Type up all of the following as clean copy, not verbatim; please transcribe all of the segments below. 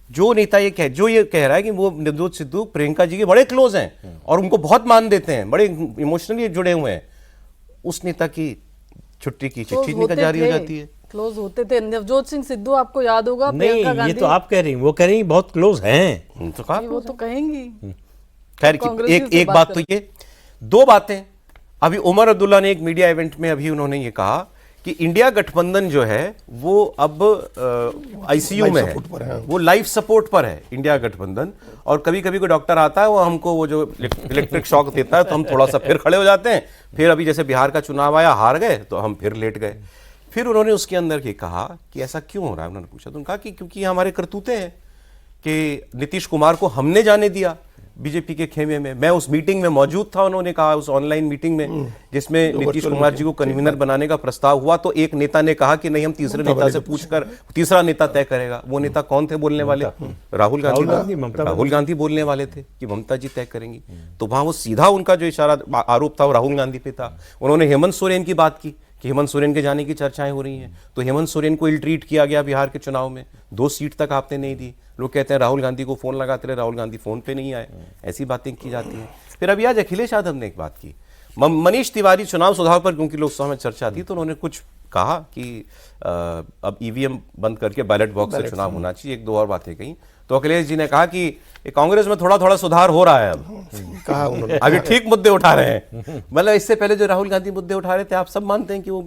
जो नेता ये कह रहा है कि वो नवजोत सिद्धू प्रियंका जी के बड़े क्लोज हैं और उनको बहुत मान देते हैं, बड़े इमोशनली जुड़े हुए हैं, उस नेता की छुट्टी की चिट्ठी निकल जारी हो जाती है। क्लोज होते थे। नवजोत सिंह सिद्धू आपको याद होगा, प्रियंका गांधी, ये तो आप कह रही हैं, वो कह रही हैं बहुत क्लोज हैं, तो कहा वो तो कहेंगी। खैर, एक बात तो ये, दो बातें। अभी उमर अब्दुल्ला ने एक मीडिया इवेंट में अभी उन्होंने ये कहा कि इंडिया गठबंधन जो है वो अब आईसीयू में है, वो लाइफ सपोर्ट पर है इंडिया गठबंधन, और कभी कभी कोई डॉक्टर आता है वो हमको वो जो इलेक्ट्रिक शॉक देता है तो हम थोड़ा सा फिर खड़े हो जाते हैं, फिर अभी जैसे बिहार का चुनाव आया, हार गए तो हम फिर लेट गए। फिर उन्होंने उसके अंदर ये कहा कि ऐसा क्यों हो रहा है, उन्होंने पूछा तो उन्होंने कहा कि क्योंकि हमारे करतूते हैं कि नीतीश कुमार को हमने जाने दिया बीजेपी के खेमे में। मैं उस मीटिंग में मौजूद था, उन्होंने कहा, उस ऑनलाइन मीटिंग में जिसमें नीतीश कुमार जी को कन्वीनर बनाने का प्रस्ताव हुआ, तो एक नेता ने कहा कि नहीं, हम तीसरे नेता से पूछकर तीसरा नेता तय करेगा। वो नेता कौन थे बोलने वाले? राहुल गांधी बोलने वाले थे कि ममता जी तय करेंगी। तो वहां वो सीधा उनका जो इशारा आरोप था वो राहुल गांधी पे था। उन्होंने हेमंत सोरेन की बात की कि हेमंत सोरेन के जाने की चर्चाएं हो रही हैं, तो हेमंत सोरेन को इल ट्रीट किया गया बिहार के चुनाव में, 2 सीट तक आपने नहीं दी। लोग कहते हैं राहुल गांधी को फोन लगाते रहे, राहुल गांधी फोन पे नहीं आए, ऐसी बातें की जाती हैं। फिर अभी आज अखिलेश यादव ने एक बात की, मनीष तिवारी चुनाव सुधार पर क्योंकि लोकसभा में चर्चा थी तो उन्होंने कुछ कहा कि अब ईवीएम बंद करके बैलेट बॉक्स से चुनाव होना चाहिए, 1-2 और बातें कही। तो अखिलेश जी ने कहा कि कांग्रेस में थोड़ा थोड़ा सुधार हो रहा है, अब कहा उन्होंने, अभी ठीक मुद्दे उठा रहे हैं। मतलब इससे पहले जो राहुल गांधी मुद्दे उठा रहे थे, आप सब मानते हैं कि वो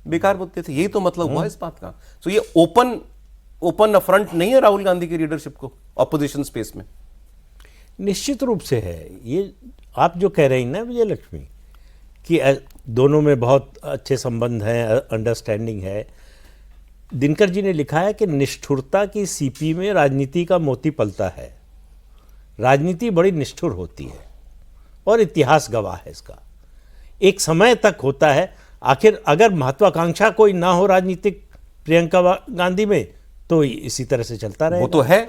बेकार मुद्दे थे। यही तो मतलब हुआ इस बात का। तो ये ओपन अफ्रंट नहीं है राहुल गांधी की लीडरशिप को ऑपोजिशन स्पेस में? निश्चित रूप से है। ये आप जो कह रही हैं ना विजय लक्ष्मी, कि दोनों में बहुत अच्छे संबंध हैं, अंडरस्टैंडिंग है। दिनकर जी ने लिखा है कि निष्ठुरता की सीपी में राजनीति का मोती पलता है। राजनीति बड़ी निष्ठुर होती है और इतिहास गवाह है इसका। एक समय तक होता है, आखिर अगर महत्वाकांक्षा कोई ना हो राजनीतिक प्रियंका गांधी में तो इसी तरह से चलता रहेगा। वो तो है,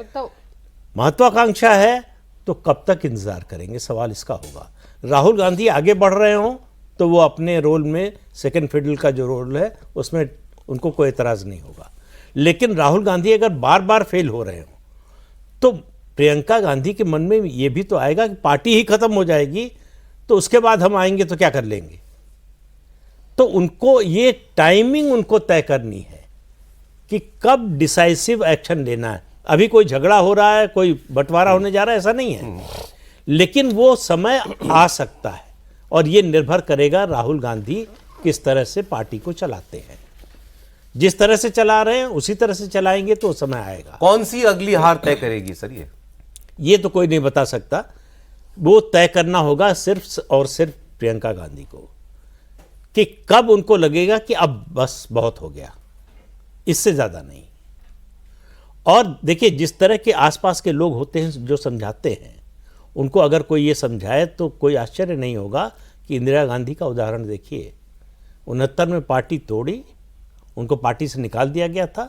महत्वाकांक्षा है तो कब तक इंतजार करेंगे, सवाल इसका होगा। राहुल गांधी आगे बढ़ रहे हों तो वो अपने रोल में, सेकंड फिडल का जो रोल है उसमें उनको कोई एतराज़ नहीं होगा। लेकिन राहुल गांधी अगर बार बार फेल हो रहे हों तो प्रियंका गांधी के मन में ये भी तो आएगा कि पार्टी ही खत्म हो जाएगी तो उसके बाद हम आएंगे तो क्या कर लेंगे। तो उनको ये टाइमिंग उनको तय करनी है कि कब डिसाइसिव एक्शन लेना है। अभी कोई झगड़ा हो रहा है, कोई बंटवारा होने जा रहा है, ऐसा नहीं है, लेकिन वो समय आ सकता है और ये निर्भर करेगा राहुल गांधी किस तरह से पार्टी को चलाते हैं। जिस तरह से चला रहे हैं उसी तरह से चलाएंगे तो समय आएगा। कौन सी अगली हार तय करेगी सर? ये तो कोई नहीं बता सकता। वो तय करना होगा सिर्फ और सिर्फ प्रियंका गांधी को कि कब उनको लगेगा कि अब बस बहुत हो गया, इससे ज्यादा नहीं। और देखिए, जिस तरह के आसपास के लोग होते हैं जो समझाते हैं, उनको अगर कोई ये समझाए तो कोई आश्चर्य नहीं होगा कि इंदिरा गांधी का उदाहरण देखिए। 69 में पार्टी तोड़ी, उनको पार्टी से निकाल दिया गया था,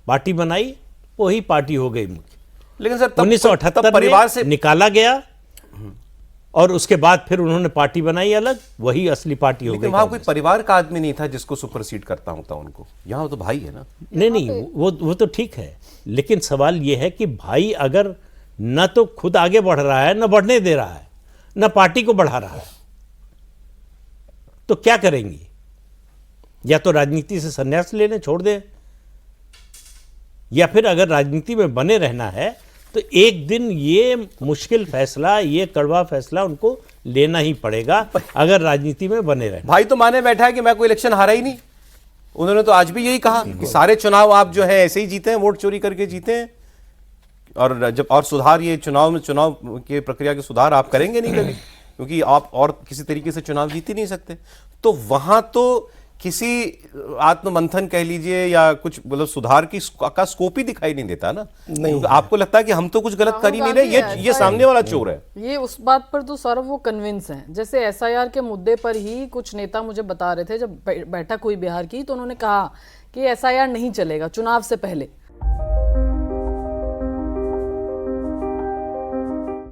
पार्टी बनाई, वही पार्टी हो गई मुख्य। लेकिन सर 1978 परिवार से निकाला गया और उसके बाद फिर उन्होंने पार्टी बनाई अलग, वही असली पार्टी हो गई। वहां कोई परिवार का आदमी नहीं था जिसको सुपरसीड करता होता उनको। यहाँ तो भाई है ना। नहीं, वो तो ठीक है, लेकिन सवाल ये है कि भाई अगर न तो खुद आगे बढ़ रहा है, न बढ़ने दे रहा है, न पार्टी को बढ़ा रहा है, तो क्या करेंगी? या तो राजनीति से संन्यास लेने छोड़ दें, या फिर अगर राजनीति में बने रहना है तो एक दिन ये मुश्किल फैसला, ये कड़वा फैसला उनको लेना ही पड़ेगा अगर राजनीति में बने रहना। भाई तो माने बैठा है कि मैं कोई इलेक्शन हारा ही नहीं। उन्होंने तो आज भी यही कहा कि सारे चुनाव आप जो है ऐसे ही जीते हैं, वोट चोरी करके जीते हैं, और सुधार, ये चुनाव के प्रक्रिया के सुधार आप करेंगे नहीं कभी, क्योंकि आप और किसी तरीके से चुनाव जीत ही नहीं सकते। तो वहां तो किसी आत्ममंथन कह लीजिए या कुछ मतलब सुधार का स्कोप ही दिखाई नहीं देता ना। नहीं, आपको लगता है कि हम तो कुछ गलत कर ही नहीं रहे, ये सामने वाला चोर है। ये उस बात पर तो सौरभ वो कन्विंस हैं। जैसे एसआईआर के मुद्दे पर ही कुछ नेता मुझे बता रहे थे, जब बैठक हुई बिहार की तो उन्होंने कहा कि एसआईआर नहीं चलेगा चुनाव से पहले।